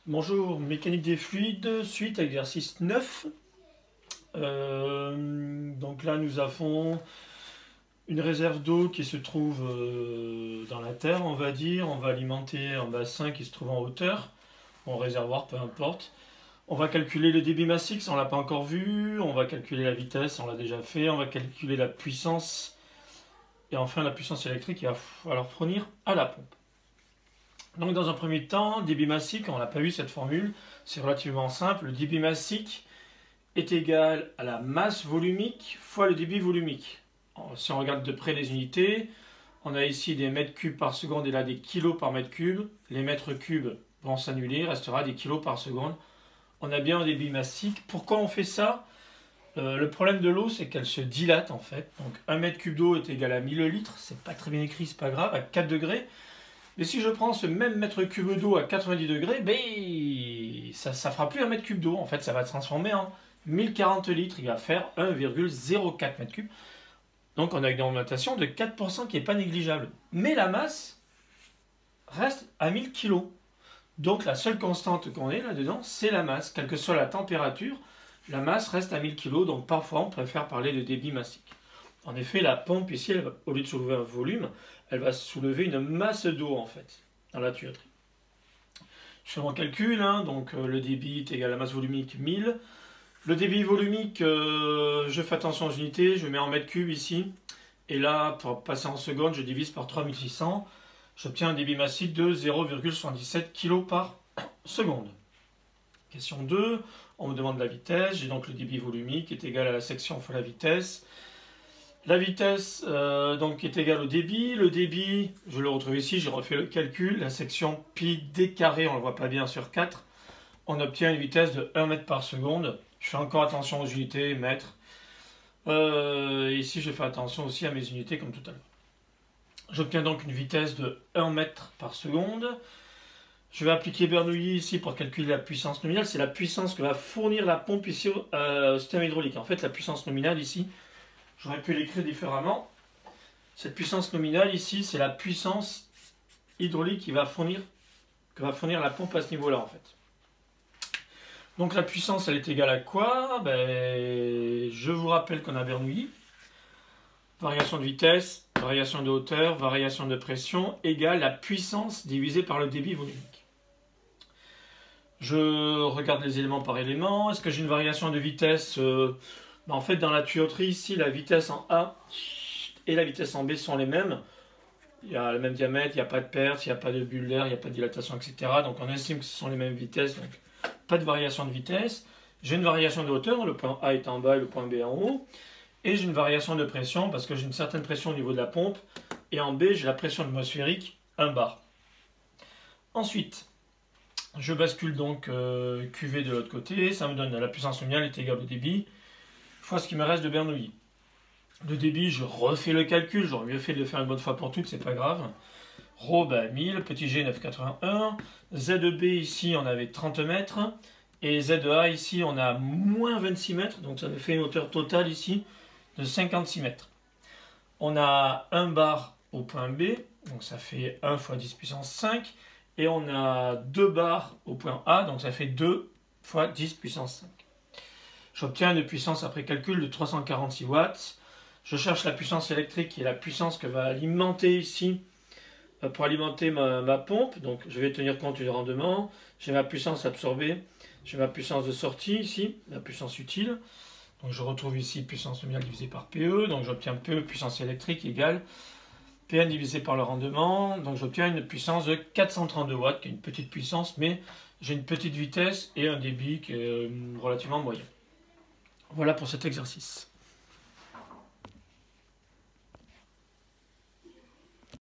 Bonjour, mécanique des fluides, suite à exercice 9. Donc là, nous avons une réserve d'eau qui se trouve dans la terre, on va dire. On va alimenter un bassin qui se trouve en hauteur, en réservoir, peu importe. On va calculer le débit massique, ça on l'a pas encore vu. On va calculer la vitesse, on l'a déjà fait. On va calculer la puissance. Et enfin, la puissance électrique qu'il va falloir fournir à la pompe. Donc dans un premier temps, débit massique, on n'a pas vu cette formule, c'est relativement simple. Le débit massique est égal à la masse volumique fois le débit volumique. Alors, si on regarde de près les unités, on a ici des mètres cubes par seconde et là des kilos par mètre cube. Les mètres cubes vont s'annuler, il restera des kilos par seconde. On a bien un débit massique. Pourquoi on fait ça? Le problème de l'eau, c'est qu'elle se dilate en fait. Donc 1 mètre cube d'eau est égal à 1000 litres, c'est pas très bien écrit, c'est pas grave, à 4 degrés. Mais si je prends ce même mètre cube d'eau à 90 degrés, ben, ça ne fera plus un mètre cube d'eau. En fait, ça va se transformer en 1040 litres. Il va faire 1,04 mètre cube. Donc, on a une augmentation de 4% qui n'est pas négligeable. Mais la masse reste à 1000 kg. Donc, la seule constante qu'on ait là-dedans, c'est la masse. Quelle que soit la température, la masse reste à 1000 kg. Donc, parfois, on préfère parler de débit massique. En effet, la pompe ici, au lieu de soulever un volume, elle va soulever une masse d'eau en fait, dans la tuyauterie. Je fais mon calcul, donc le débit est égal à la masse volumique 1000. Le débit volumique, je fais attention aux unités, je mets en mètres cubes ici. Et là, pour passer en secondes, je divise par 3600. J'obtiens un débit massique de 0,77 kg par seconde. Question 2, on me demande la vitesse. J'ai donc le débit volumique qui est égal à la section fois la vitesse. La vitesse donc est égale au débit. Le débit, je le retrouve ici, j'ai refait le calcul. La section pi d carré, on ne le voit pas bien sur 4. On obtient une vitesse de 1 mètre par seconde. Je fais encore attention aux unités, mètres. Ici, je fais attention aussi à mes unités comme tout à l'heure. J'obtiens donc une vitesse de 1 mètre par seconde. Je vais appliquer Bernoulli ici pour calculer la puissance nominale. C'est la puissance que va fournir la pompe ici au système hydraulique. En fait, la puissance nominale ici, j'aurais pu l'écrire différemment. Cette puissance nominale ici, c'est la puissance hydraulique que va fournir la pompe à ce niveau-là en fait. Donc la puissance, elle est égale à quoi? Je vous rappelle qu'on a Bernoulli. Variation de vitesse, variation de hauteur, variation de pression égale la puissance divisée par le débit volumique. Je regarde les éléments par élément. Est-ce que j'ai une variation de vitesse? En fait, dans la tuyauterie, ici, la vitesse en A et la vitesse en B sont les mêmes. Il y a le même diamètre, il n'y a pas de perte, il n'y a pas de bulle d'air, il n'y a pas de dilatation, etc. Donc on estime que ce sont les mêmes vitesses, donc pas de variation de vitesse. J'ai une variation de hauteur, le point A est en bas et le point B en haut. Et j'ai une variation de pression, parce que j'ai une certaine pression au niveau de la pompe. Et en B, j'ai la pression atmosphérique, 1 bar. Ensuite, je bascule donc QV de l'autre côté. Ça me donne la puissance nominale est égale au débit fois ce qui me reste de Bernoulli. Le débit, je refais le calcul, j'aurais mieux fait de le faire une bonne fois pour toutes, c'est pas grave. Rho, 1000, petit g 9,81. ZB ici, on avait 30 mètres. Et ZA ici, on a moins 26 mètres, donc ça me fait une hauteur totale ici de 56 mètres. On a 1 bar au point B, donc ça fait 1 fois 10 puissance 5. Et on a 2 bars au point A, donc ça fait 2 fois 10 puissance 5. J'obtiens une puissance après calcul de 346 watts. Je cherche la puissance électrique qui est la puissance que va alimenter ici pour alimenter ma pompe. Donc je vais tenir compte du rendement. J'ai ma puissance absorbée. J'ai ma puissance de sortie ici, la puissance utile. Donc je retrouve ici puissance nominale divisée par PE. Donc j'obtiens PE puissance électrique égale PN divisé par le rendement. Donc j'obtiens une puissance de 432 watts qui est une petite puissance, mais j'ai une petite vitesse et un débit qui est relativement moyen. Voilà pour cet exercice.